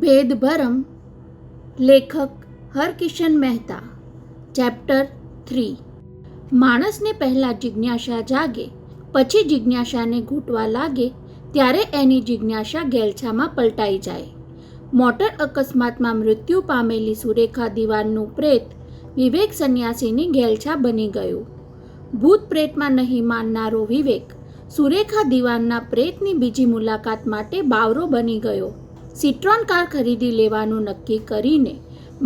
ભેદભરમ. લેખક હરકિશન મહેતા. ચેપ્ટર 3. માણસને પહેલાં જિજ્ઞાસા જાગે, પછી જિજ્ઞાસાને ઘૂંટવા લાગે ત્યારે એની જિજ્ઞાસા ગેલછામાં પલટાઈ જાય. મોટર અકસ્માતમાં મૃત્યુ પામેલી સુરેખા દિવાનનું પ્રેત વિવેક સંન્યાસીની ગેલછા બની ગયું. ભૂત પ્રેતમાં નહીં માનનારો વિવેક સુરેખા દિવાનના પ્રેતની બીજી મુલાકાત માટે બાવરો બની ગયો. સિટ્રોન કાર ખરીદી લેવાનું નક્કી કરીને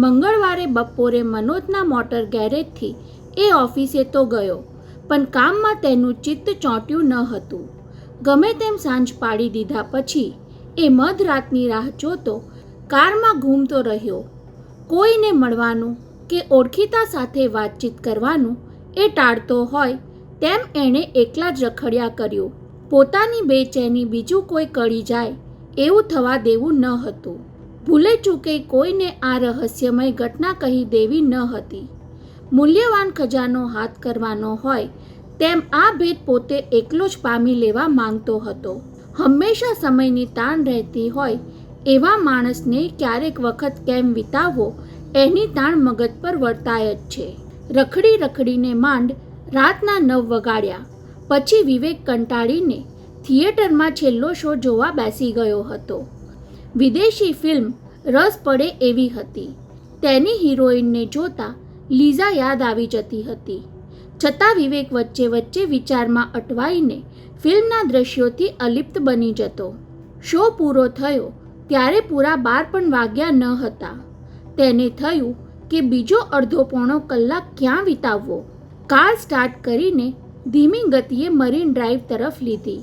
મંગળવારે બપોરે મનોજના મોટર ગેરેજથી એ ઓફિસે તો ગયો, પણ કામમાં તેનું ચિત્ત ચોંટ્યું ન હતું. ગમે તેમ સાંજ પાડી દીધા પછી એ મધરાતની રાહ જોતો કારમાં ઘૂમતો રહ્યો. કોઈને મળવાનું કે ઓળખીતા સાથે વાતચીત કરવાનું એ ટાળતો હોય તેમ એણે એકલા જ રખડ્યા કર્યું. પોતાની બેચેની બીજું કોઈ કળી જાય એવું થવા દેવું ન હતું. ભૂલે ચૂકે કોઈને આ રહસ્યમય ઘટના કહી દેવી ન હતી. મૂલ્યવાન ખજાનો હાથ કરવાનો હોય તેમ આ ભેદ પોતે એકલો જ પામી લેવા માંગતો હતો. હંમેશા સમયની તાણ રહેતી હોય એવા માણસને ક્યારેક વખત કેમ વિતાવવો એની તાણ મગજ પર વર્તાય જ છે. રખડી રખડીને માંડ રાતના 9 વગાડ્યા પછી વિવેક કંટાળીને થિયેટરમાં છેલ્લો શો જોવા બેસી ગયો હતો. વિદેશી ફિલ્મ રસ પડે એવી હતી. તેની હિરોઈનને જોતા લીઝા યાદ આવી જતી હતી. છતાં વિવેક વચ્ચે વચ્ચે વિચારમાં અટવાઈને ફિલ્મના દ્રશ્યોથી અલિપ્ત બની જતો. શો પૂરો થયો ત્યારે પૂરા 12 પણ વાગ્યા ન હતા. તેને થયું કે બીજો અડધો પોણો કલાક ક્યાં વિતાવવો. કાર સ્ટાર્ટ કરીને ધીમી ગતિએ મરીન ડ્રાઈવ તરફ લીધી.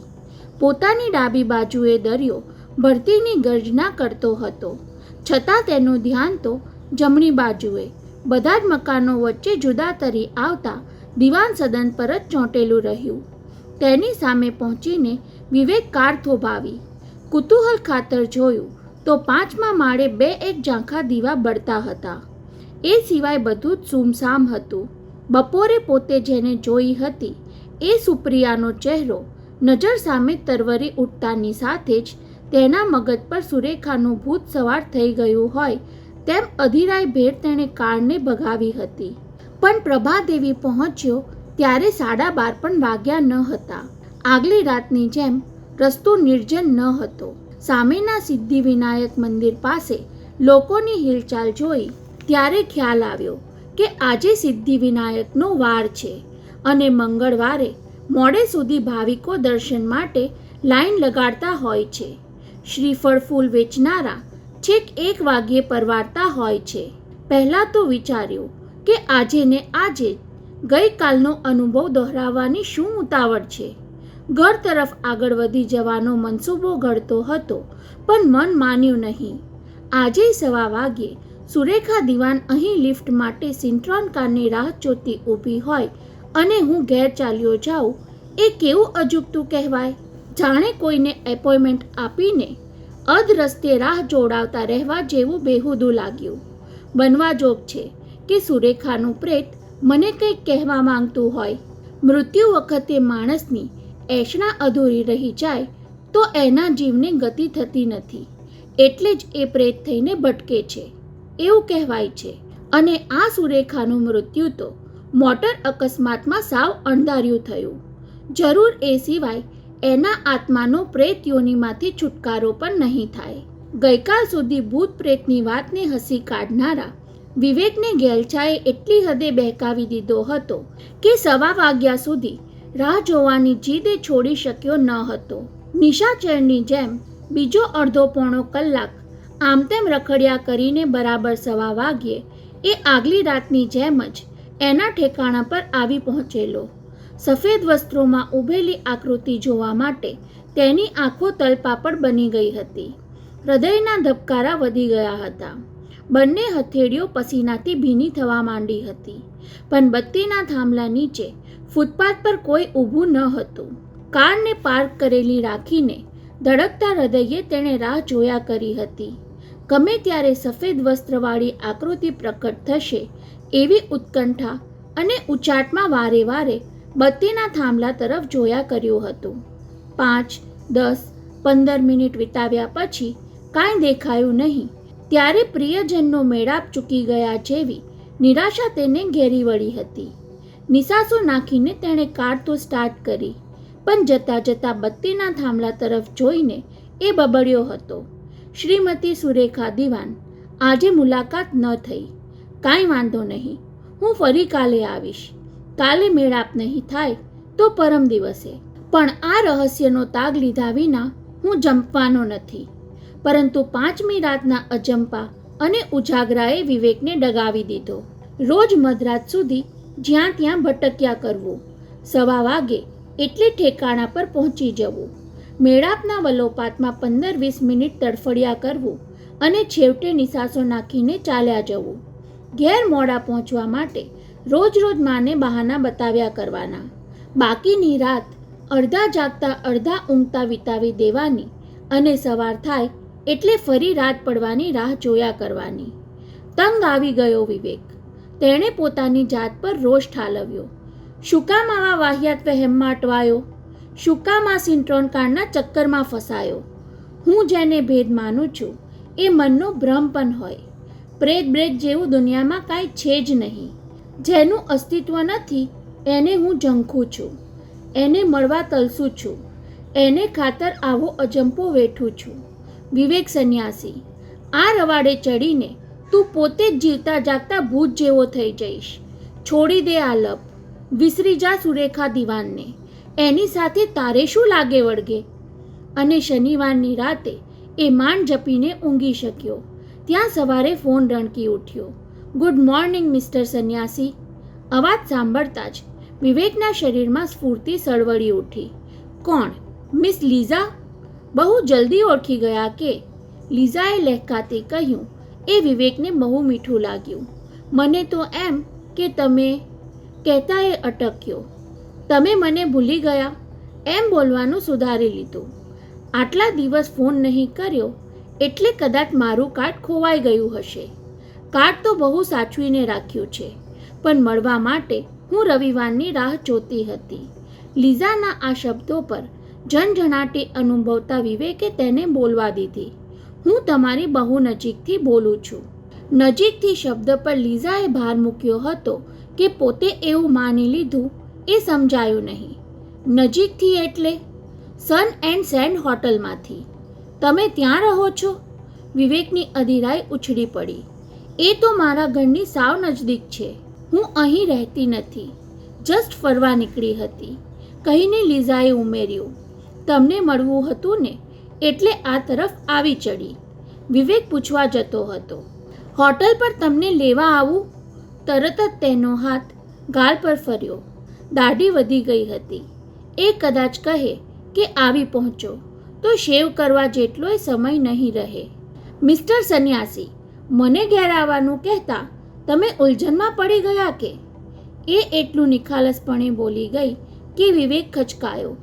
પોતાની ડાબી બાજુએ દરિયો ભરતીની ગર્જના કરતો હતો, છતાં તેનું ધ્યાન તો જમણી બાજુએ બધા જ મકાનો વચ્ચે જુદા તરી આવતા દિવાન સદન પર જ ચોંટેલું રહ્યું. તેની સામે પહોંચીને વિવેક કાર થોભાવી. કુતૂહલ ખાતર જોયું તો 5મા માળે 2-1 ઝાંખા દીવા બળતા હતા. એ સિવાય બધું જ સૂમસામ હતું. બપોરે પોતે જેને જોઈ હતી એ સુપ્રિયાનો ચહેરો નજર સામે તરવરી ઉઠતાની સાથે જ તેના મગજ પર સુરેખાનું ભૂત સવાર થઈ ગયું હોય તેમ અધીરાય ભેર તેણે કારને ભગાવી હતી. પણ પ્રભાદેવી પહોંચ્યો ત્યારે 12:30 પણ વાગ્યા ન હતા. આગલી રાતની જેમ રસ્તો નિર્જન ન હતો. સામેના સિદ્ધિવિનાયક મંદિર પાસે લોકોની હિલચાલ જોઈ ત્યારે ખ્યાલ આવ્યો કે આજે સિદ્ધિવિનાયકનો વાર છે અને મંગળવારે મોડે સુધી ભાવિકો દર્શન માટે લાઈન લગાડતા હોય છે. શ્રીફળ ફૂલ વેચનારા છેક 1 વાગ્યે પરવારતા હોય છે. પહેલાં તો વિચાર્યું કે આજે ને આજે ગઈકાલનો અનુભવ દોહરાવવાની શું ઉતાવળ છે. ઘર તરફ આગળ વધી જવાનો મનસૂબો ઘડતો હતો, પણ મન માન્યું નહીં. આજે 1:15 વાગ્યે સુરેખા દિવાન અહીં લિફ્ટ માટે સિન્ટ્રોન કારની રાહ જોતી ઊભી હોય અને હું ઘેર ચાલ્યો જાઉં એ કેવું અજુગતું કહેવાય. જાણે કોઈને એપોઇન્ટમેન્ટ આપીને અધ રસ્તે રાહ જોડાવતા રહેવા જેવું બેહુદું લાગ્યું. બનવા જોગ છે કે સુરેખાનું પ્રેત મને કંઈક કહેવા માંગતું હોય. મૃત્યુ વખતે માણસની એષણા અધૂરી રહી જાય તો એના જીવને ગતિ થતી નથી, એટલે જ એ પ્રેત થઈને ભટકે છે એવું કહેવાય છે. અને આ સુરેખાનું મૃત્યુ તો મોટર અકસ્માતમાં સાવ અણધાર્યું થયું. જરૂર એ સિવાય એના આત્માનો પ્રેત યોનિમાંથી છુટકારો પણ નહીં થાય. ગઈકાલ સુધી ભૂત પ્રેતની વાતને હસી કાઢનારા વિવેકને ગેલછાએ એટલી હદે બહેકાવી દીધો હતો કે 1:15 વાગ્યા સુધી રાહ જોવાની જીદે છોડી શક્યો ન હતો. નિશાચરની જેમ બીજો અડધો પોણો કલાક આમ તેમ રખડ્યા કરીને બરાબર 1:15 વાગ્યે એ આગલી રાતની જેમ જ એના ઠેકાણા પર આવી પહોંચેલો. સફેદ વસ્ત્રોમાં ઊભેલી આકૃતિ જોવા માટે તેની આંખો તલપાપડ બની ગઈ હતી. હૃદયના ધબકારા વધી ગયા હતા. બંને હથેળીઓ પસીનાથી ભીની થવા માંડી હતી. પણ બત્તીના થાંભલા નીચે ફૂટપાથ પર કોઈ ઊભું ન હતું. કારને પાર્ક કરેલી રાખીને ધડકતા હૃદયે તેણે રાહ જોયા કરી હતી. ગમે ત્યારે સફેદ વસ્ત્રવાળી આકૃતિ પ્રકટ થશે એવી ઉત્કંઠા અને ઉચાટમાં વારે વારે બત્તીના થાંભલા તરફ જોયા કર્યું હતું. 5, 10, 15 મિનિટ વિતાવ્યા પછી કાંઈ દેખાયું નહીં ત્યારે પ્રિયજનનો મેળાપ ચૂકી ગયા જેવી નિરાશા તેને ઘેરી વળી હતી. નિસાસો નાખીને તેણે કાર તો સ્ટાર્ટ કરી, પણ જતાં જતાં બત્તીના થાંભલા તરફ જોઈને એ બબડ્યો હતો, શ્રીમતી સુરેખા દિવાન, આજે મુલાકાત ન થઈ. કાંઈ વાંધો નહીં, હું ફરી કાલે આવીશ. કાલે મેળાપ નહીં થાય તો પરમ દિવસે. પણ આ રહસ્યનો તાગ લીધા વિના હું જંપવાનો નથી. પરંતુ 5મી રાતના અજંપા અને ઉજાગરાએ વિવેકને ડગાવી દીધો. રોજ મધરાત સુધી જ્યાં ત્યાં ભટક્યા કરવું, 1:15 વાગે એટલે ઠેકાણા પર પહોંચી જવું, મેળાપના વલોપાતમાં 15-20 મિનિટ તડફડિયા કરવું અને છેવટે નિસાસો નાખીને ચાલ્યા જવું. ઘેર મોડા પહોંચવા માટે રોજ માને બહાના બતાવ્યા કરવાના. બાકીની રાત અડધા જાગતા અડધા ઊંઘતા વિતાવી દેવાની અને સવાર થાય એટલે ફરી રાત પડવાની રાહ જોયા કરવાની. તંગ આવી ગયો વિવેક. તેણે પોતાની જાત પર રોષ ઠાલવ્યો. શું કામ આવા વાહિયાત વહેમમાં અટવાયો? શું કામ આ સિન્ટ્રોન કારના ચક્કરમાં ફસાયો? હું જેને ભેદ માનું છું એ મનનો ભ્રમ પણ હોય. પ્રેત બ્રેત જેવું દુનિયામાં કાંઈ છે જ નહીં. જેનું અસ્તિત્વ નથી એને હું ઝંખું છું, એને મળવા તલસું છું, એને ખાતર આવો અજંપો વેઠું છું. વિવેક સંન્યાસી, આ રવાડે ચડીને તું પોતે જ જીવતા જાગતા ભૂત જેવો થઈ જઈશ. છોડી દે આ લપ, વિસરી જા સુરેખા દિવાનને. એની સાથે તારે શું લાગે વળગે? અને શનિવારની રાતે એ માંડ જપીને ઊંઘી શક્યો ત્યાં સવારે ફોન રણકી ઉઠ્યો. ગુડ મોર્નિંગ મિસ્ટર સંન્યાસી. અવાજ સાંભળતા જ વિવેકના શરીરમાં સ્ફૂર્તિ સળવળી ઉઠી. કોણ? મિસ લીઝા? બહુ જલ્દી ઓળખી ગયા કે? લીઝાએ લહેકાતે કહ્યું. એ વિવેકને બહુ મીઠું લાગ્યું. મને તો એમ કે તમે, કહેતા એ અટક્યો. તમે મને ભૂલી ગયા એમ બોલવાનું સુધારી લીધું. આટલા દિવસ ફોન નહીં કર્યો એટલે કદાચ મારું કાર્ડ ખોવાઈ ગયું હશે. કાર્ડ તો બહુ સાચવીને રાખ્યું છે, પણ મળવા માટે હું રવિવારની રાહ જોતી હતી. લીઝાના આ શબ્દો પર ઝણઝણાટી અનુભવતા વિવેકે તેને બોલવા દીધી. હું તમારી બહુ નજીકથી બોલું છું. નજીકથી શબ્દ પર લીઝાએ ભાર મૂક્યો હતો કે પોતે એવું માની લીધું એ સમજાયું નહીં. નજીકથી એટલે સન એન્ડ સેન્ડ હોટલમાંથી. તમે ત્યાં રહો છો? વિવેકની અધીરાઈ ઉછળી પડી. એ તો મારા ઘરની સાવ નજદીક છે. હું અહીં રહેતી નથી, જસ્ટ ફરવા નીકળી હતી, કહીને લીઝાએ ઉમેર્યું. તમને મળવું હતું ને એટલે આ તરફ આવી ચડી. વિવેક પૂછવા જતો હતો. હોટલ પર તમને લેવા આવું? તરત જ તેનો હાથ ગાલ પર ફર્યો. દાઢી વધી ગઈ હતી. એ કદાચ કહે કે આવી પહોંચો તો શેવ કરવા જેટલોય સમય નહીં રહે. મિસ્ટર સંન્યાસી, મને ઘેર આવવાનું કહેતા તમે ઉલઝનમાં પડી ગયા કે? એ એટલું નિખાલસપણે બોલી ગઈ કે વિવેક ખચકાયો.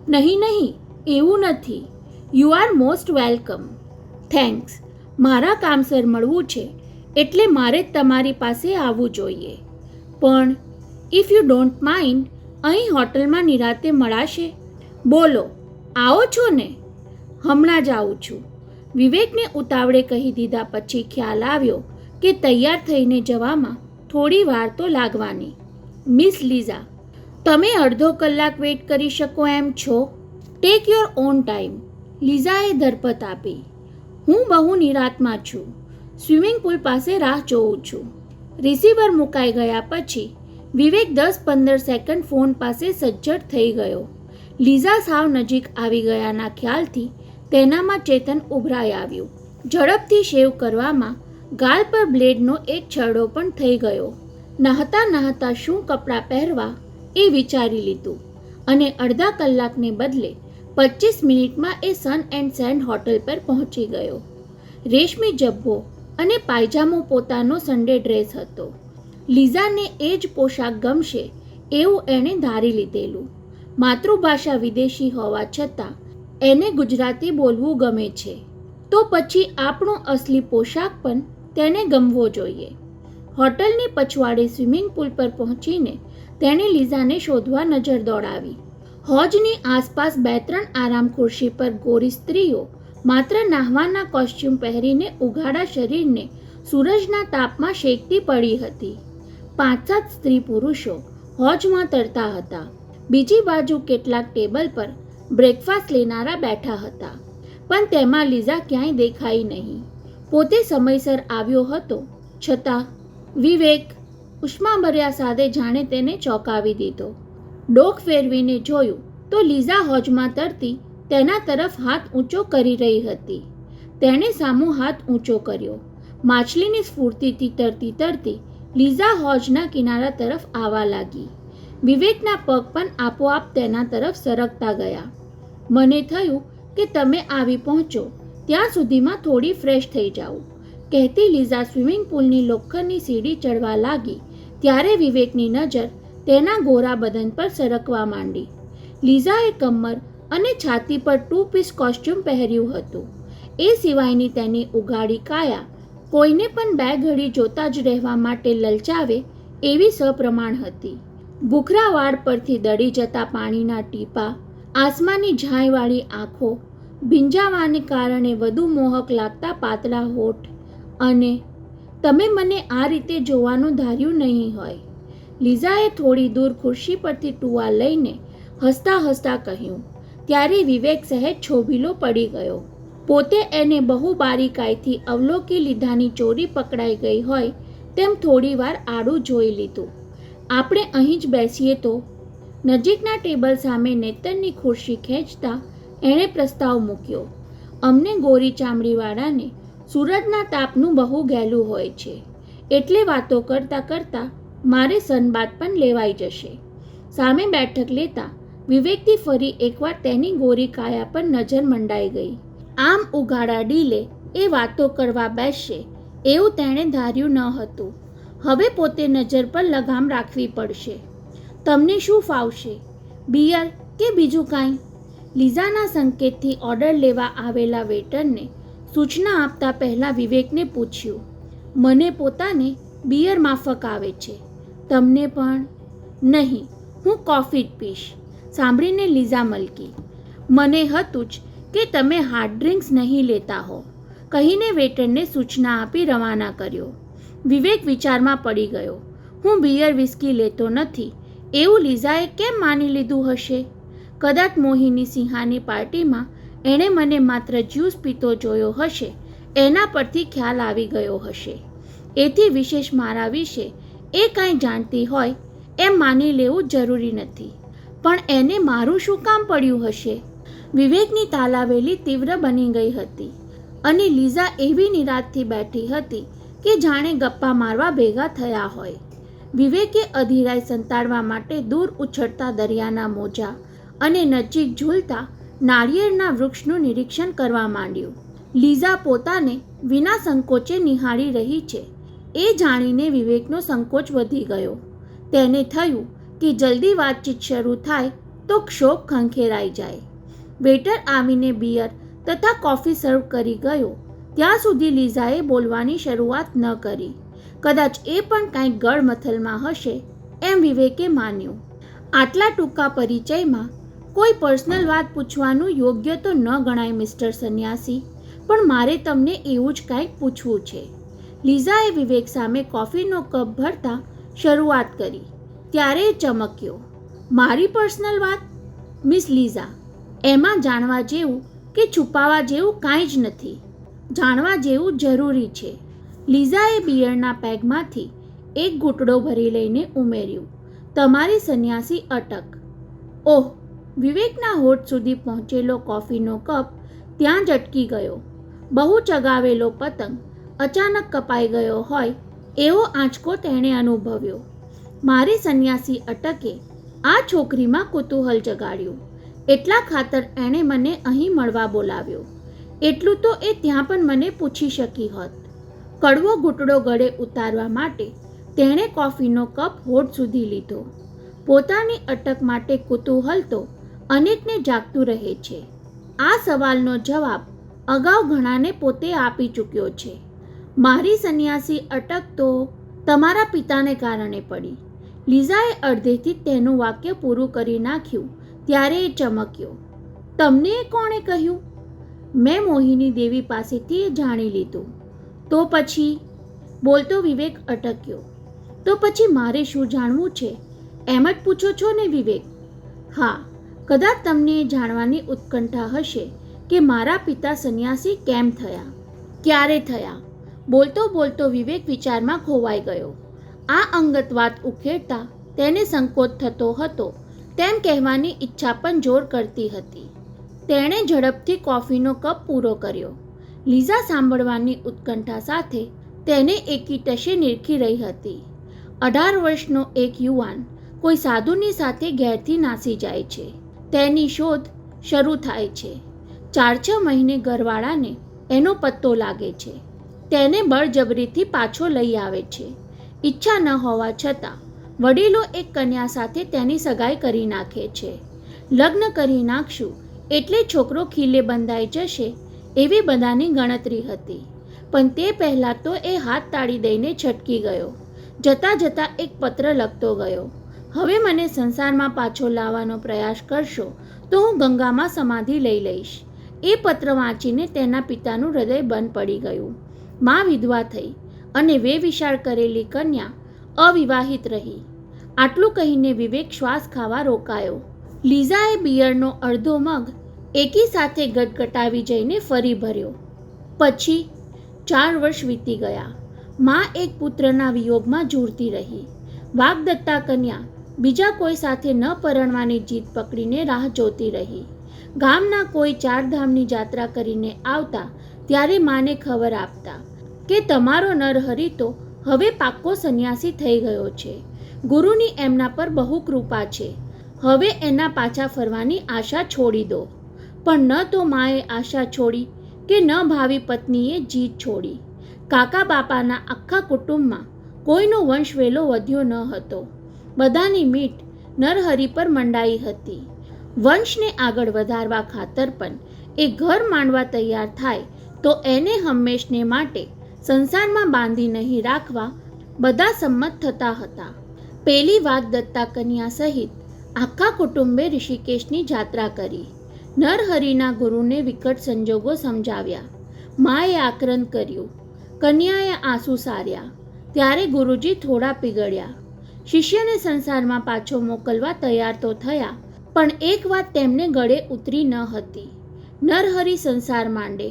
નહીં, એવું નથી. You are most welcome. Thanks. મારા કામસર મળવું છે એટલે મારે તમારી પાસે આવવું જોઈએ. પણ ઇફ યુ ડોન્ટ માઇન્ડ, અહીં હોટલમાં નિરાતે મળાશે? બોલો, આવો છો ને? હમણાં જ આવું છું. વિવેકને ઉતાવળે કહી દીધા પછી ખ્યાલ આવ્યો કે તૈયાર થઈને જવામાં થોડી વાર તો લાગવાની. મિસ લીઝા, તમે અડધો કલાક વેઇટ કરી શકો એમ છો? Take your own time. લીઝાએ ધરપત આપી. હું બહુ નિરાતમાં છું. સ્વિમિંગ પુલ પાસે રાહ જોઉં છું. રિસીવર મુકાઈ ગયા પછી વિવેક 10-15 સેકન્ડ ફોન પાસે સજ્જડ થઈ ગયો. લીઝા સાવ નજીક આવી ગયાના ખ્યાલથી તેનામાં ચેતન ઉભરાઈ આવ્યું. ઝડપથી શેવ કરવામાં ગાલ પર બ્લેડનો એક છરડો પણ થઈ ગયો. નહાતા શું કપડાં પહેરવા એ વિચારી લીધું અને અડધા કલાકને બદલે 25 મિનિટમાં એ સન એન્ડ સેન્ડ હોટલ પર પહોંચી ગયો. રેશમી જબ્બો અને પાયજામો પોતાનો સન્ડે ડ્રેસ હતો. લીઝાને એ જ પોશાક ગમશે એવું એણે ધારી લીધેલું. માતૃભાષા વિદેશી હોવા છતાં એને ગુજરાતી બોલવું ગમે છે, તો પછી આપણો અસલી પોશાક પણ તેને ગમવો જોઈએ. હોટલની પછવાડે સ્વિમિંગ પુલ પર પહોંચીને તેણે લીઝાને શોધવા નજર દોડાવી. હોજની આસપાસ 2-3 આરામ ખુરશી પર ગોરી સ્ત્રીઓ માત્ર નાહવાના કોસ્ચ્યુમ પહેરીને ઉઘાડા શરીરને સૂરજના તાપમાં શેકતી પડી હતી. 5-7 સ્ત્રી પુરુષો હોજમાં તરતા હતા. બીજી બાજુ કેટલાક ટેબલ પર બ્રેકફાસ્ટ લેનારા બેઠા હતા, પણ તેમાં લીઝા ક્યાંય દેખાઈ નહીં. પોતે સમયસર આવ્યો હતો છતાં વિવેક ઉષ્માભર્યા સાથે જાણે તેને ચોંકાવી દીધો. ડોક ફેરવીને જોયું તો લીઝા હોજમાં તરતી તેના તરફ હાથ ઊંચો કરી રહી હતી. તેણે સામો હાથ ઊંચો કર્યો. માછલીની સ્ફૂર્તિથી તરતી તરતી લીઝા હોજના કિનારા તરફ આવવા લાગી. વિવેકના પગ પણ આપોઆપ તેના તરફ સરકતા ગયા. મને થયું કે તમે આવી પહોંચો ત્યાં સુધીમાં થોડી ફ્રેશ થઈ જાઉં, કહેતી લીઝા સ્વિમિંગ પૂલની લોખંડની સીડી ચડવા લાગી. ત્યારે વિવેકની નજર તેના ગોરા બદન પર સરકવા માંડી. લીઝાએ કમર અને છાતી પર 2 પીસ કોસ્ચ્યુમ પહેર્યું હતું. એ સિવાયની તેની ઉઘાડી કાયા કોઈને પણ 2 ઘડી જોતા જ રહેવા માટે લલચાવે એવી સપ્રમાણ હતી. ભૂખરા વાળ પરથી દળી જતા પાણીના ટીપા, આસમાની ઝાંયવાળી આંખો, ભીંજાવાને કારણે વધુ મોહક લાગતા પાતળા હોઠ, અને તમે મને આ રીતે જોવાનું ધાર્યું નહીં હોય. લીઝાએ થોડી દૂર ખુરશી પરથી ટુવાલ લઈને હસતા હસતા કહ્યું. ત્યારે વિવેક સહેજ છોભીલો પડી ગયો. પોતે એને બહુ બારીકાઈથી અવલોકી લીધાની ચોરી પકડાઈ ગઈ હોય તેમ થોડીવાર આડું જોઈ લીધું. આપણે અહીં જ બેસીએ તો? નજીકના ટેબલ સામે નેતરની ખુરશી ખેંચતા એણે પ્રસ્તાવ મૂક્યો. અમને ગોરી ચામડીવાળાને સૂરજના તાપનું બહુ ગહેલું હોય છે, એટલે વાતો કરતાં કરતાં મારે સનબાથ પણ લેવાઈ જશે. સામે બેઠક લેતા વિવેકથી ફરી એકવાર તેની ગોરી કાયા પર નજર મંડાઈ ગઈ. આમ ઉઘાડા ડીલે એ વાતો કરવા બેસશે એવું તેણે ધાર્યું ન હતું. હવે પોતે નજર પર લગામ રાખવી પડશે. તમને શું ફાવશે, બિયર કે બીજું કાંઈ? લીઝાના સંકેતથી ઓર્ડર લેવા આવેલા વેટરને સૂચના આપતા પહેલાં વિવેકને પૂછ્યું. મને પોતાને બિયર માફક આવે છે, તમને પણ? નહીં, હું કોફી જ પીશ. સાંભળીને લીઝા મલકી. મને હતું જ કે તમે હાર્ડ ડ્રિંક્સ નહીં લેતા હો, કહીને વેટરને સૂચના આપી રવાના કર્યો. વિવેક વિચારમાં પડી ગયો. હું બિયર વિસ્કી લેતો નથી એવું લીઝાએ કેમ માની લીધું હશે? કદાચ મોહિની સિંહાની પાર્ટીમાં એણે મને માત્ર જ્યુસ પીતો જોયો હશે, એના પરથી ખ્યાલ આવી ગયો હશે. એથી વિશેષ મારા વિશે એ કાંઈ જાણતી હોય એમ માની લેવું જરૂરી નથી. પણ એને મારું શું કામ પડ્યું હશે? વિવેકની તાલાવેલી તીવ્ર બની ગઈ હતી અને લીઝા એવી નિરાંતથી બેઠી હતી કે જાણે ગપ્પા મારવા ભેગા થયા હોય. વિવેકે અધીરાઈ સંતાડવા માટે દૂર ઉછળતા દરિયાના મોજા અને નજીક ઝૂલતા નાળિયેરના વૃક્ષનું નિરીક્ષણ કરવા માંડ્યું. લીઝા પોતાને વિના સંકોચે નિહાળી રહી છે એ જાણીને વિવેકનો સંકોચ વધી ગયો. તેને થયું કે જલ્દી વાતચીત શરૂ થાય તો શોક ખંખેરાઈ જાય. વેટર આવીને બિયર તથા કોફી સર્વ કરી ગયો ત્યાં સુધી લીઝાએ બોલવાની શરૂઆત ન કરી. કદાચ એ પણ કાંઈક ગળમથલમાં હશે એમ વિવેકે માન્યું. આટલા ટૂંકા પરિચયમાં કોઈ પર્સનલ વાત પૂછવાનું યોગ્ય તો ન ગણાય મિસ્ટર સંન્યાસી, પણ મારે તમને એવું જ કાંઈક પૂછવું છે. લીઝાએ વિવેક સામે કોફીનો કપ ભરતા શરૂઆત કરી. ત્યારે એ ચમક્યો. મારી પર્સનલ વાત? મિસ લીઝા, એમાં જાણવા જેવું કે છુપાવવા જેવું કાંઈ જ નથી. જાણવા જેવું જરૂરી છે. લીઝાએ બિયરના પેગમાંથી એક ઘૂંટડો ભરી લઈને ઉમેર્યું. તમારી સંન્યાસી અટક. ઓહ! વિવેકના હોઠ સુધી પહોંચેલો કોફીનો કપ ત્યાં જ અટકી ગયો. બહુ ચગાવેલો પતંગ અચાનક કપાઈ ગયો હોય એવો આંચકો તેણે અનુભવ્યો. મારી સંન્યાસી અટકે આ છોકરીમાં કુતૂહલ જગાડ્યું. એટલા ખાતર એણે મને અહીં મળવા બોલાવ્યો. એટલું તો એ ત્યાં પણ મને પૂછી શકી હોત. કડવો ઘૂંટડો ગળે ઉતારવા માટે તેણે કોફીનો કપ હોઠ સુધી લીધો. પોતાની અટક માટે કુતૂહલ તો અનેકને જાગતું રહે છે. આ સવાલનો જવાબ અગાઉ ઘણાને પોતે આપી ચૂક્યો છે. મારી સંન્યાસી અટક તો તમારા પિતાને કારણે પડી. લીઝાએ અડધેથી તેનું વાક્ય પૂરું કરી નાખ્યું ત્યારે એ ચમક્યો. તમને કોણે કહ્યું? મેં મોહિની દેવી પાસેથી એ જાણી લીધું. તો પછી બોલતો વિવેક અટક્યો. તો પછી મારે શું જાણવું છે એમ જ પૂછો છો ને વિવેક? હા, કદાચ તમને એ જાણવાની ઉત્કંઠા હશે કે મારા પિતા સંન્યાસી કેમ થયા, ક્યારે થયા. બોલતો બોલતો વિવેક વિચારમાં ખોવાઈ ગયો. આ અંગત વાત ઉકેળતા તેને સંકોચ થતો હતો તેમ કહેવાની ઈચ્છા પણ જોર કરતી હતી. તેણે ઝડપથી કોફીનો કપ પૂરો કર્યો. લીઝા સાંભળવાની ઉત્કંઠા સાથે તેને એકીટશે નિરખી રહી હતી. 18 વર્ષનો એક યુવાન કોઈ સાધુની સાથે ઘેરથી નાસી જાય છે. તેની શોધ શરૂ થાય છે. 4-6 મહિને ઘરવાળાને એનો પત્તો લાગે છે. તેને બળજબરીથી પાછો લઈ આવે છે. ઈચ્છા ન હોવા છતાં વડીલો એક કન્યા સાથે તેની સગાઈ કરી નાખે છે. લગ્ન કરી નાખશું એટલે છોકરો ખીલે બંધાઈ જશે એવી બધાની ગણતરી હતી. પણ તે પહેલાં તો એ હાથ તાળી દઈને છટકી ગયો. જતાં જતાં એક પત્ર લખતો ગયો, હવે મને સંસારમાં પાછો લાવવાનો પ્રયાસ કરશો તો હું ગંગામાં સમાધિ લઈ લઈશ. એ પત્ર વાંચીને તેના પિતાનું હૃદય બંધ પડી ગયું. મા વિધવા થઈ અને વેવિશાળ કરેલી કન્યા અવિવાહિત રહી. આટલું કહીને વિવેક શ્વાસ ખાવા રોકાયો. લીઝાએ બિયરનો અડધો મગ એકી સાથે ગટગટાવી જઈને ફરી ભર્યો. પછી 4 વર્ષ વીતી ગયા. મા એક પુત્રના વિયોગમાં ઝૂરતી રહી. વાગદત્તા કન્યા બીજા કોઈ સાથે ન પરણવાની જીદ પકડીને રાહ જોતી રહી. ગામના કોઈ 4 ધામની જાત્રા કરીને આવતા ત્યારે માને ખબર આપતા કે તમારો નરહરી તો હવે પાક્કો સંન્યાસી થઈ ગયો છે. ગુરુની એમના પર બહુ કૃપા છે. હવે એના પાછા ફરવાની આશા છોડી દો. પણ ન તો માએ આશા છોડી કે ન ભાવિ પત્નીએ જીદ છોડી. કાકા બાપાના આખા કુટુંબમાં કોઈનો વંશવેલો વધ્યો ન હતો. બધાની મીટ નરહરી પર મંડાઈ હતી. વંશને આગળ વધારવા ખાતર પણ એ ઘર માંડવા તૈયાર થાય તો એને હંમેશને માટે સંસારમાં બાંધી નહીં રાખવા બધા સંમત થતા હતા. પેલી વાગદત્તા કન્યા સહિત આખા કુટુંબે ઋષિકેશની જાત્રા કરી. નરહરિના ગુરુને વિકટ સંજોગો સમજાવ્યા. માએ આક્રંદ કર્યું. કન્યાએ આંસુ સાર્યા. ત્યારે ગુરુજી થોડા પીગળ્યા. શિષ્યને સંસારમાં પાછો મોકલવા તૈયાર તો થયા, પણ એક વાત તેમને ગળે ઉતરી ન હતી. નરહરિ સંસાર માંડે,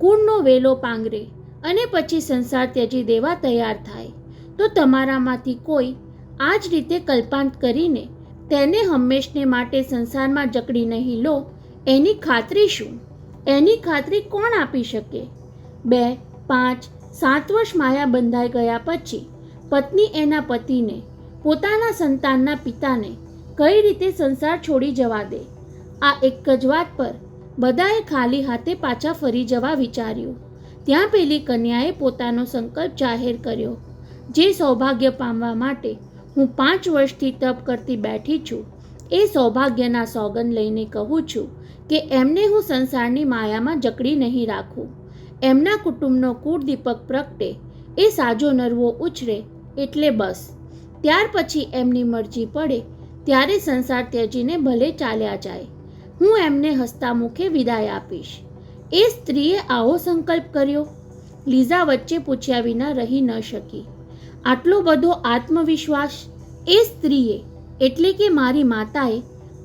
કુળનો વેલો પાંગરે અને પછી સંસાર ત્યજી દેવા તૈયાર થાય તો તમારામાંથી કોઈ આ જ રીતે કલ્પાંત કરીને તેને હંમેશને માટે સંસારમાં જકડી નહીં લો એની ખાતરી શું? એની ખાતરી કોણ આપી શકે? 2, 5, 7 વર્ષ માયા બંધાઈ ગયા પછી પત્ની એના પતિને, પોતાના સંતાનના પિતાને કઈ રીતે સંસાર છોડી જવા દે? આ એક જ વાત પર બધાએ ખાલી હાથે પાછા ફરી જવા વિચાર્યું. ત્યાં પેલી કન્યાએ પોતાનો સંકલ્પ જાહેર કર્યો. જે સૌભાગ્ય પામવા માટે હું 5 વર્ષથી તપ કરતી બેઠી છું એ સૌભાગ્યના સોગંદ લઈને કહું છું કે એમને હું સંસારની માયામાં જકડી નહીં રાખું. એમના કુટુંબનો કુળદીપક પ્રગટે, એ સાજો નરવો ઉછરે એટલે બસ. ત્યાર પછી એમની મરજી પડે ત્યારે સંસાર ત્યજીને ભલે ચાલ્યા જાય. હું એમને હસતા મુખે વિદાય આપીશ. એ સ્ત્રીએ આવો સંકલ્પ કર્યો? લીઝા વચ્ચે પૂછ્યા વિના રહી ન શકી. આટલો બધો આત્મવિશ્વાસ એ સ્ત્રીએ એટલે કે મારી માતાએ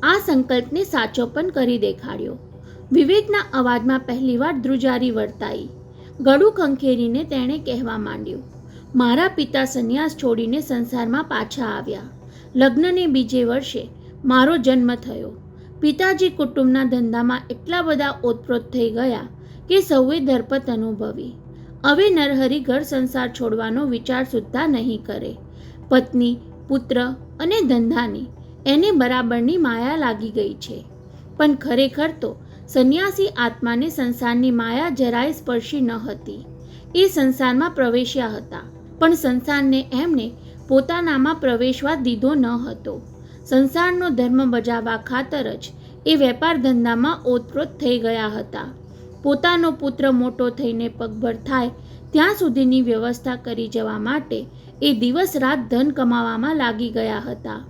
આ સંકલ્પને સાચો પણ કરી દેખાડ્યો. વિવેકના અવાજમાં પહેલીવાર ધ્રુજારી વર્તાઈ. ગળું ખંખેરીને તેણે કહેવા માંડ્યું, મારા પિતા સંન્યાસ છોડીને સંસારમાં પાછા આવ્યા. લગ્નને બીજે વર્ષે મારો જન્મ થયો. પિતાજી કુટુંબના ધંધામાં એટલા બધા ઓતપ્રોત થઈ ગયા કે સૌએ ધરપત અનુભવી. હવે નરહરિ ઘર સંસાર છોડવાનો વિચાર સુદ્ધા નહીં કરે. પત્ની, પુત્ર અને ધંધાની એને બરાબરની માયા લાગી ગઈ છે. પણ ખરેખર તો સંન્યાસી આત્માને સંસારની માયા જરાય સ્પર્શી ન હતી. એ સંસારમાં પ્રવેશ્યા હતા, પણ સંસારને એમને પોતાનામાં પ્રવેશવા દીધો ન હતો. સંસારનો ધર્મ બજાવવા ખાતર જ એ વેપાર ધંધામાં ઓતપ્રોત થઈ ગયા હતા. પોતાનો પુત્ર મોટો થઈને પગભર થાય ત્યાં સુધીની વ્યવસ્થા કરી જવા માટે એ દિવસ રાત ધન કમાવામાં લાગી ગયા હતા.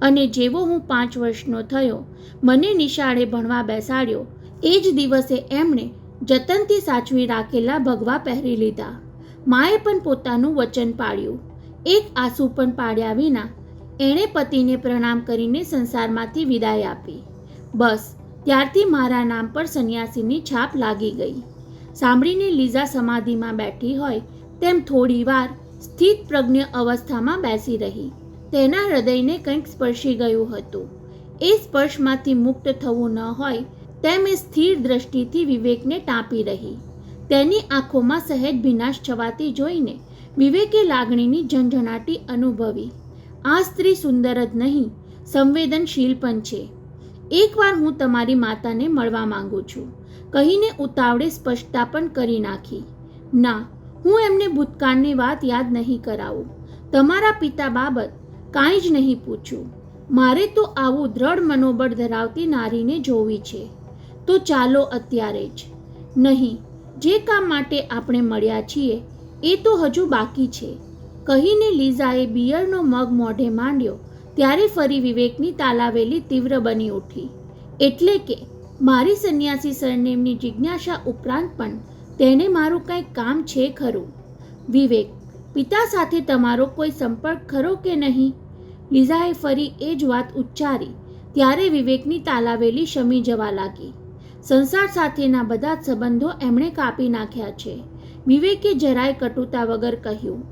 અને જેવો હું 5 વર્ષનો થયો, મને નિશાળે ભણવા બેસાડ્યો, એ જ દિવસે એમણે જતનથી સાચવી રાખેલા ભગવા પહેરી લીધા. માએ પણ પોતાનું વચન પાળ્યું. એક આંસુ પણ પાડ્યા વિના એણે પતિને પ્રણામ કરીને સંસારમાંથી વિદાય આપી. બસ ત્યારથી મારા નામ પર સંન્યાસીની છાપ લાગી ગઈ. સાંભળીને લીઝા સમાધિમાં બેઠી હોય તેમ થોડીવાર સ્થિત પ્રજ્ઞ અવસ્થામાં બેસી રહી. તેના હૃદયને કંઈક સ્પર્શી ગયું હતું. એ સ્પર્શમાંથી મુક્ત થવું ન હોય તેમ એ સ્થિર દ્રષ્ટિથી વિવેકને ટાંપી રહી. તેની આંખોમાં સહેજ ભીનાશ છવાતી જોઈને વિવેકે લાગણીની ઝંઝણાટી અનુભવી. આ સ્ત્રી સુંદર જ નહીં, સંવેદનશીલ પણ છે. એકવાર હું તમારી માતાને મળવા માંગુ છું કહીને ઉતાવળે સ્પષ્ટતા પણ કરી નાખી. ના, હું એમને ભૂતકાળની વાત યાદ નહીં કરાવું. તમારા પિતા બાબત કાંઈ જ નહીં પૂછું. મારે તો આવું દ્રઢ મનોબળ ધરાવતી નારીને જોવી છે. તો ચાલો અત્યારે જ. નહીં, જે કામ માટે આપણે મળ્યા છીએ એ તો હજુ બાકી છે કહીને લીઝાએ બિયરનો મગ મોઢે માંડ્યો ત્યારે ફરી વિવેકની તાલાવેલી તીવ્ર બની ઉઠી. એટલે કે મારી સંન્યાસી સરનેમની જિજ્ઞાસા ઉપરાંત પણ તેને મારું કંઈક કામ છે ખરું. વિવેક, પિતા સાથે તમારો કોઈ સંપર્ક ખરો કે નહીં? લીઝાએ ફરી એ જ વાત ઉચ્ચારી ત્યારે વિવેકની તાલાવેલી શમી જવા લાગી. સંસાર સાથેના બધા જ સંબંધો એમણે કાપી નાખ્યા છે. વિવેકે જરાય કટુતા વગર કહ્યું.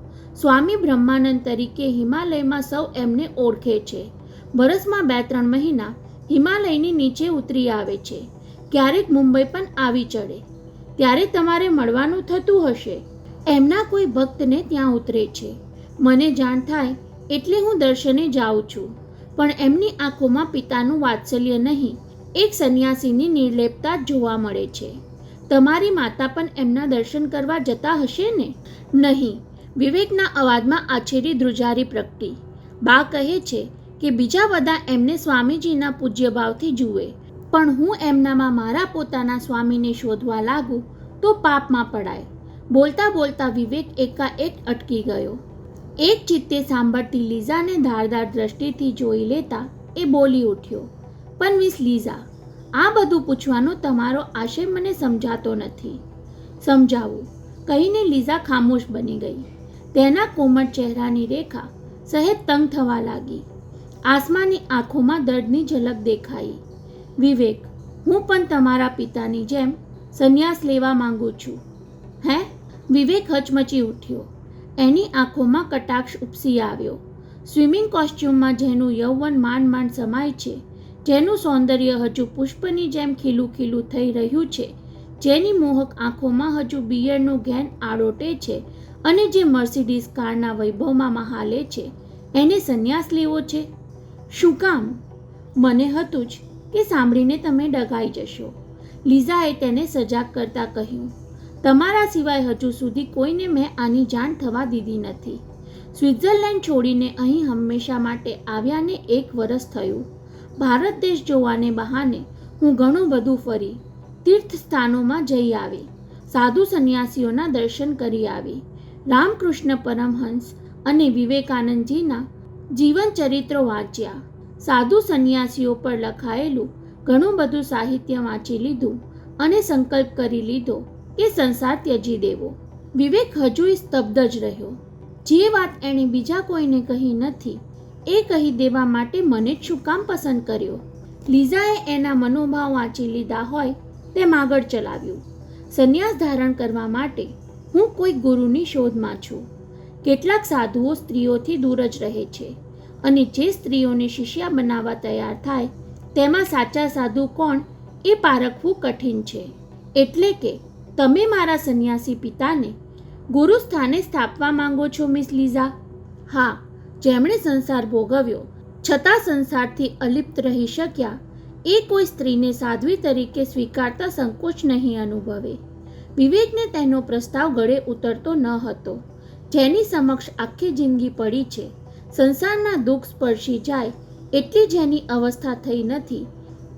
સ્વામી બ્રહ્માનંદ તરીકે હિમાલયમાં સૌ એમને ઓળખે છે. વરસમાં 2-3 મહિના હિમાલયની નીચે ઉતરી આવે છે. ક્યારેક મુંબઈ પણ આવી ચડે. ત્યારે તમારે મળવાનું થતું હશે. એમના કોઈ ભક્તને ત્યાં ઉતરે છે. મને જાણ થાય એટલે હું દર્શને જાઉં છું. પણ એમની આંખોમાં પિતાનું વાત્સલ્ય નહીં, એક સંન્યાસીની નિર્લેપતા જ જોવા મળે છે. તમારી માતા પણ એમના દર્શન કરવા જતા હશે ને? નહીં. વિવેકના અવાજમાં આછેરી ધ્રુજારી પ્રગટી. બા કહે છે કે બીજા બધા એમને સ્વામીજીના પૂજ્યભાવથી જુએ, પણ હું એમનામાં મારા પોતાના સ્વામીને શોધવા લાગું તો પાપમાં પડાય. બોલતા બોલતા વિવેક એકાએક અટકી ગયો. એક ચિત્તે સાંભળતી લીઝાને ધારદાર દ્રષ્ટિથી જોઈ લેતા એ બોલી ઉઠ્યો. પણ મિસ લીઝા, આ બધું પૂછવાનો તમારો આશય મને સમજાતો નથી. સમજાવું કહીને લીઝા ખામોશ બની ગઈ. તેના કોમળ ચહેરાની રેખા સહેજ તંગ થવા લાગી. આસમાની આંખોમાં દર્દની ઝલક દેખાઈ. વિવેક, હું પણ તમારા પિતાની જેમ સંન્યાસ લેવા માંગુ છું. હે? વિવેક હચમચી ઉઠ્યો. એની આંખોમાં કટાક્ષ ઉપસી આવ્યો. સ્વિમિંગ કોસ્ચ્યુમમાં જેનું યૌવન માંડ માંડ સમાય છે, જેનું સૌંદર્ય હજુ પુષ્પની જેમ ખીલું ખીલું થઈ રહ્યું છે, જેની મોહક આંખોમાં હજુ બિયરનું ઘેન આડોટે છે અને જે મર્સિડીઝ કારના વૈભવમાં મહાલે છે, એને સંન્યાસ લેવો છે? શું કામ? મને હતું જ કે સાંભળીને તમે ડઘાઈ જશો. લીઝાએ તેને સજાગ કરતા કહ્યું. તમારા સિવાય હજુ સુધી કોઈને મેં આની જાણ થવા દીધી નથી. સ્વિટ્ઝરલેન્ડ છોડીને અહીં હંમેશા માટે આવ્યાને 1 વર્ષ થયું. ભારત દેશ જોવાને બહાને હું ઘણું બધું ફરી, તીર્થ સ્થાનોમાં જઈ આવી, સાધુ સંન્યાસીઓના દર્શન કરી આવી, રામકૃષ્ણ પરમહંસ અને વિવેકાનંદજીના જીવન ચરિત્રો વાંચ્યા, સાધુ સંન્યાસીઓ પર લખાયેલું ઘણું બધું સાહિત્ય વાંચી લીધું અને સંકલ્પ કરી લીધો કે સંસાર ત્યજી દેવો. વિવેક હજુય સ્તબ્ધ જ રહ્યો. જે વાત એણે બીજા કોઈને કહી નથી એ કહી દેવા માટે મને જ શું કામ પસંદ કર્યો? લીઝાએ એના મનોભાવ વાંચી લીધા હોય તેમ આગળ ચલાવ્યું. સંન્યાસ ધારણ કરવા માટે હું કોઈ ગુરુની શોધમાં છું. કેટલાક સાધુઓ સ્ત્રીઓથી દૂર જ રહે છે અને જે સ્ત્રીઓને શિષ્યા બનાવવા તૈયાર થાય તેમાં સાચા સાધુ કોણ એ પારખવું કઠિન છે. એટલે કે તમે મારા સંન્યાસી પિતાને ગુરુ સ્થાને સ્થાપવા માંગો છો મિસ લીઝા? હા, જેમણે સંસાર ભોગવ્યો છતાં સંસારથી અલિપ્ત રહી શક્યા એ કોઈ સ્ત્રીને સાધ્વી તરીકે સ્વીકારતા સંકોચ નહીં અનુભવે. વિવેકને તેનો પ્રસ્તાવ ગળે ઉતરતો ન હતો. જેની સમક્ષ આખી જિંદગી પડી છે, સંસારના દુઃખ સ્પર્શી જાય એટલી જેની અવસ્થા થઈ નથી,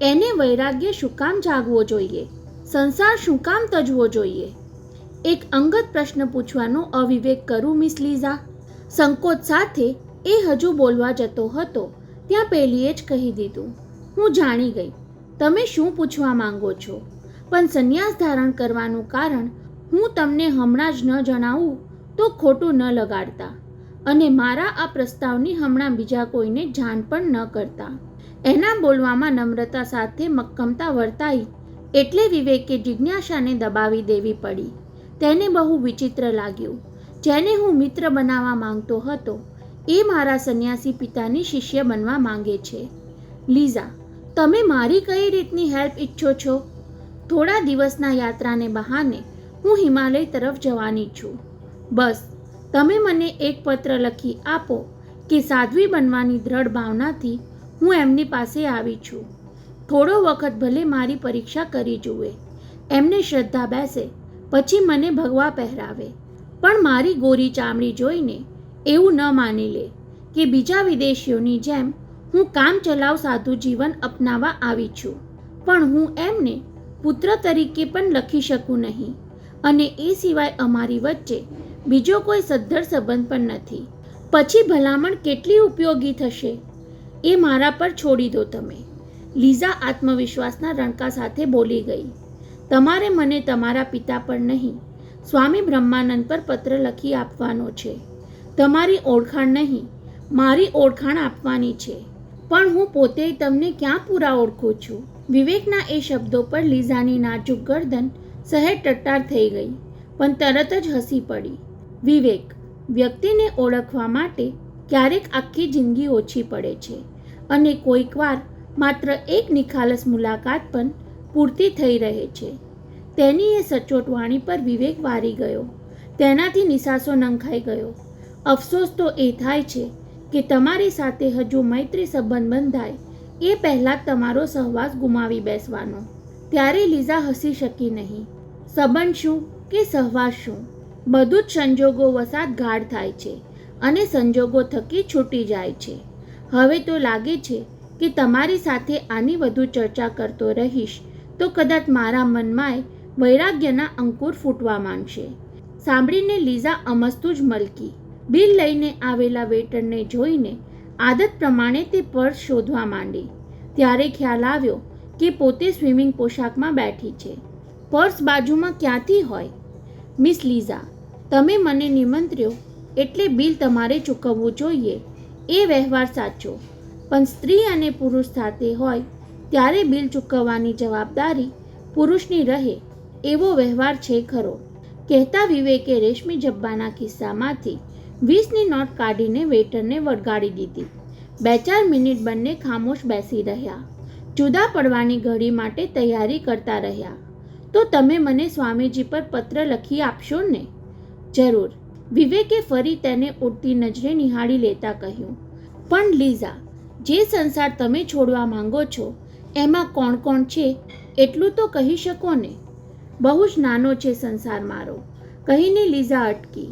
એને વૈરાગ્ય શું કામ જાગવો જોઈએ? સંસાર શું કામ તજવો જોઈએ? એક અંગત પ્રશ્ન પૂછવાનો અવિવેક કરું મિસ લીઝા? સંકોચ સાથે એ હજુ બોલવા જતો હતો ત્યાં પેલીએ જ કહી દીધું. હું જાણી ગઈ તમે શું પૂછવા માંગો છો. પણ સંન્યાસ ધારણ કરવાનું કારણ હું તમને હમણાં જ ન જણાવું તો ખોટું ન લગાડતા, અને મારા આ પ્રસ્તાવની હમણાં બીજા કોઈને જાણ પણ ન કરતા. એના બોલવામાં નમ્રતા સાથે મક્કમતા વર્તાઈ એટલે વિવેકે જિજ્ઞાસાને દબાવી દેવી પડી. તેને બહુ વિચિત્ર લાગ્યું. જેને હું મિત્ર બનાવવા માંગતો હતો એ મારા સંન્યાસી પિતાની શિષ્ય બનવા માંગે છે. લીઝા, તમે મારી કઈ રીતની હેલ્પ ઈચ્છો છો? થોડા દિવસના યાત્રાને બહાને હું હિમાલય તરફ જવાની છું. બસ તમે મને એક પત્ર લખી આપો કે સાધ્વી બનવાની દ્રઢ ભાવનાથી હું એમની પાસે આવી છું. થોડો વખત ભલે મારી પરીક્ષા કરી જુએ, એમને શ્રદ્ધા બેસે, પછી મને ભગવા પહેરાવે, પણ મારી ગોરી ચામડી જોઈને એવું ન માની લે કે બીજા વિદેશીઓની જેમ હું કામ ચલાવ સાધુ જીવન અપનાવવા આવી છું. પણ હું એમને પુત્ર તરીકે પણ લખી શકું નહીં, અને એ સિવાય અમારી વચ્ચે બીજો કોઈ સદ્ધર સંબંધ પણ નથી. પછી ભલામણ કેટલી ઉપયોગી થશે એ મારા પર છોડી દો તમે. લીઝા આત્મવિશ્વાસના રણકા સાથે બોલી ગઈ. તમારે મને તમારા પિતા પર નહીં, સ્વામી બ્રહ્માનંદ પર પત્ર લખી આપવાનો છે. તમારી ઓળખાણ નહીં, મારી ઓળખાણ આપવાની છે. પણ હું પોતે તમને ક્યાં પૂરા ઓળખું છું? વિવેકના એ શબ્દો પર લીઝાની નાજુક ગરદન સહેજ ટટ્ટાર થઈ ગઈ, પણ તરત જ હસી પડી. વિવેક, વ્યક્તિને ઓળખવા માટે ક્યારેક આખી જિંદગી ઓછી પડે છે, અને કોઈક વાર માત્ર એક નિખાલસ મુલાકાત પણ પૂરતી થઈ રહે છે. તેની એ સચોટ વાણી પર વિવેક વારી ગયો. તેનાથી નિસાસો નંખાઈ ગયો. અફસોસ તો એ થાય છે કે તમારી સાથે હજુ મૈત્રી સંબંધ બંધાય એ પહેલાં જ તમારો સહવાસ ગુમાવી બેસવાનો. ત્યારે લીઝા હસી શકી નહીં. સંબંધ શું કે સહવાસ શું, બધું જ સંજોગો વસાત ગાઢ થાય છે અને સંજોગો થકી છૂટી જાય છે. હવે તો લાગે છે કે તમારી સાથે આની વધુ ચર્ચા કરતો રહીશ તો કદાચ મારા મનમાંય વૈરાગ્યના અંકુર ફૂટવા માંડશે. સાંભળીને લીઝા અમસ્તું જ મલકી. બિલ લઈને આવેલા વેટરને જોઈને આદત પ્રમાણે તે પર્સ શોધવા માંડી. ત્યારે ખ્યાલ આવ્યો કે પોતે સ્વિમિંગ પોશાકમાં બેઠી છે. પર્સ બાજુમાં ક્યાંથી હોય? મિસ લીઝા, તમે મને નિમંત્ર્યો એટલે બિલ તમારે ચૂકવવું જોઈએ એ વ્યવહાર સાચો, પણ સ્ત્રી અને પુરુષ સાથે હોય ત્યારે બિલ ચૂકવવાની જવાબદારી પુરુષની રહે એવો વ્યવહાર છે ખરો. કહેતા વિવેકે રેશમી જબ્બાના ખિસ્સામાંથી 20ની નોટ કાઢીને વેટરને વળગાડી દીધી. 2-4 મિનિટ બંને ખામોશ બેસી રહ્યા. જુદા પડવાની ઘડી માટે તૈયારી કરતા રહ્યા. તો તમે મને સ્વામીજી પર પત્ર લખી આપશો ને? જરૂર, વિવેકે ફરી તેને ઉડતી નજરે નિહાળી લેતા કહ્યું. પણ લીઝા, જે સંસાર તમે છોડવા માંગો છો એમાં કોણ કોણ છે એટલું તો કહી શકો ને? બહુ જ નાનો છે સંસાર મારો, કહીને લીઝા અટકી.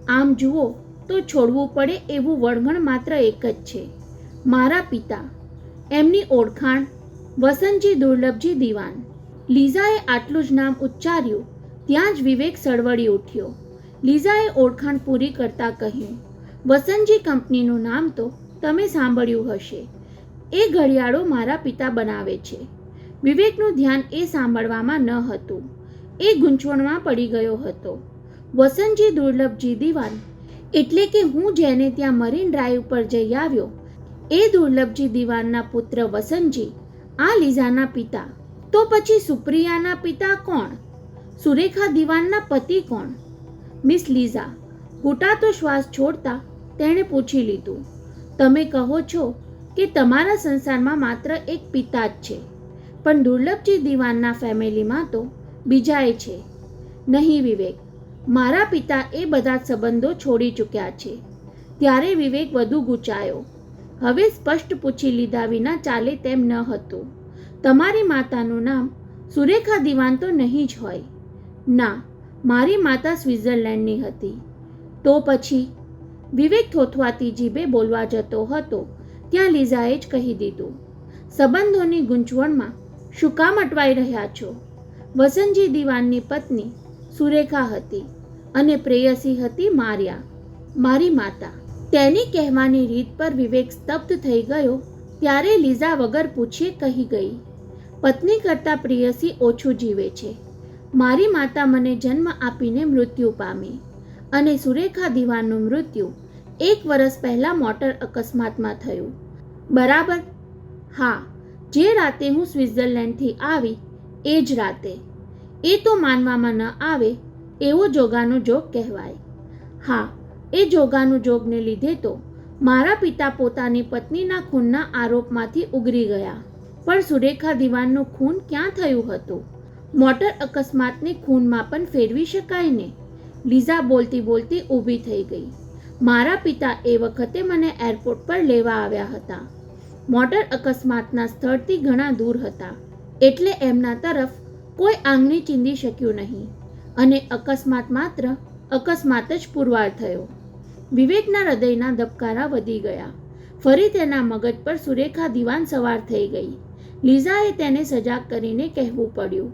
આમ જુઓ તો છોડવું પડે એવું વળગણ માત્ર એક જ છે, મારા પિતા. એમની ઓળખાણ વસંતજી દુર્લભજી દિવાન. લીઝાએ આટલું જ નામ ઉચ્ચાર્યું ત્યાં જ વિવેક સળવળી ઉઠ્યો. લીઝાએ ઓળખાણ પૂરી કરતા કહ્યું, વસંતજી કંપનીનું નામ તો તમે સાંભળ્યું હશે. એ ઘડિયાળો મારા પિતા બનાવે છે. વિવેકનું ધ્યાન એ સાંભળવામાં ન હતું, એ ગૂંચવણમાં પડી ગયો હતો. વસંતજી દુર્લભજી દિવાન એટલે કે હું જેને ત્યાં મરીન ડ્રાઈવ પર જઈ આવ્યો એ દુર્લભજી દિવાનના પુત્ર વસંતજી આ લીઝાના પિતા. તો પછી સુપ્રિયાના પિતા કોણ? સુરેખા દિવાનના પતિ કોણ? મિસ લીઝા, ઘૂંટાતો શ્વાસ છોડતા તેણે પૂછી લીધું. તમે કહો છો કે તમારા સંસારમાં માત્ર એક પિતા જ છે, પણ દુર્લભજી દિવાનના ફેમિલીમાં તો બીજાએ છે. નહીં વિવેક, મારા પિતા એ બધા સંબંધો છોડી ચૂક્યા છે. ત્યારે વિવેક વધુ ગૂંચાયો. હવે સ્પષ્ટ પૂછી લીધા વિના ચાલે તેમ ન હતું. તમારી માતાનું નામ સુરેખા દિવાન તો નહીં જ હોય? ના, મારી માતા સ્વિટ્ઝરલેન્ડની હતી. તો પછી? વિવેક થોથવાતી જીભે બોલવા જતો હતો ત્યાં લીઝાએ જ કહી દીધું. સંબંધોની ગૂંચવણમાં શું કામ અટવાઈ રહ્યા છો? વસંતજી દિવાનની પત્ની સુરેખા હતી અને પ્રેયસી હતી માર્યા, મારી માતા. તેની કહેવાની રીત પર વિવેક સ્તબ્ધ થઈ ગયો. ત્યારે લીઝા વગર પૂછીએ કહી ગઈ, પત્ની કરતાં પ્રેયસી ઓછું જીવે છે. મારી માતા મને જન્મ આપીને મૃત્યુ પામી અને સુરેખા દિવાનનું મૃત્યુ 1 વર્ષ પહેલાં મોટર અકસ્માતમાં થયું. બરાબર? હા, જે રાતે હું સ્વિટ્ઝરલેન્ડથી આવી એ જ રાતે. એ તો માનવામાં ન આવે એવો જોગાનું જોગ કહેવાય. હા, એ જોગાનું જોગને લીધે તો મારા પિતા પોતાની પત્નીના ખૂનના આરોપમાંથી ઉગરી ગયા. પણ સુરેખા દિવાનનું ખૂન ક્યાં થયું હતું? મોટર અકસ્માતને ખૂનમાં પણ ફેરવી શકાય ને? લીઝા બોલતી બોલતી ઊભી થઈ ગઈ. મારા પિતા એ વખતે મને એરપોર્ટ પર લેવા આવ્યા હતા. મોટર અકસ્માતના સ્થળથી ઘણા દૂર હતા, એટલે એમના તરફ કોઈ આંગળી ચીંધી શક્યું નહીં અને અકસ્માત માત્ર અકસ્માત જ પુરવાર થયો. વિવેકના હૃદયના ધબકારા વધી ગયા. ફરી તેના મગજ પર સુરેખા દિવાન સવાર થઈ ગઈ. લીઝાએ તેને સજાગ કરીને કહેવું પડ્યું,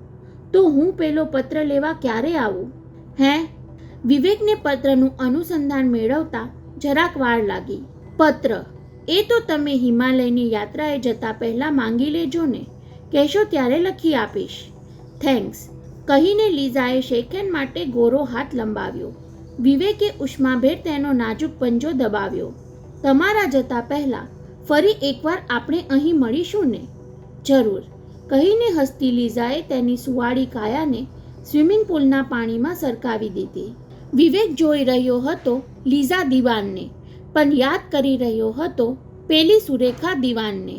તો હું પેલો પત્ર લેવા ક્યારે આવું? હે? વિવેકને પત્રનું અનુસંધાન મેળવતા જરાક વાર લાગી. પત્ર? એ તો તમે હિમાલયની યાત્રાએ જતા પહેલાં માંગી લેજો ને. કહેશો ત્યારે લખી આપીશ. થેન્ક્સ કહીને લીઝાએ શેકહેન્ડ માટે ગોરો હાથ લંબાવ્યો. વિવેકે ઉષ્માભેર તેનો નાજુક પંજો દબાવ્યો. તમારા જતા પહેલાં ફરી એકવાર આપણે અહીં મળીશું ને? જરૂર કહીને હસતી લીઝાએ તેની સુવાળી કાયાને સ્વિમિંગ પૂલના પાણીમાં સરકાવી દીધી. વિવેક જોઈ રહ્યો હતો લીઝા દિવાનને, પણ યાદ કરી રહ્યો હતો પેલી સુરેખા દિવાનને.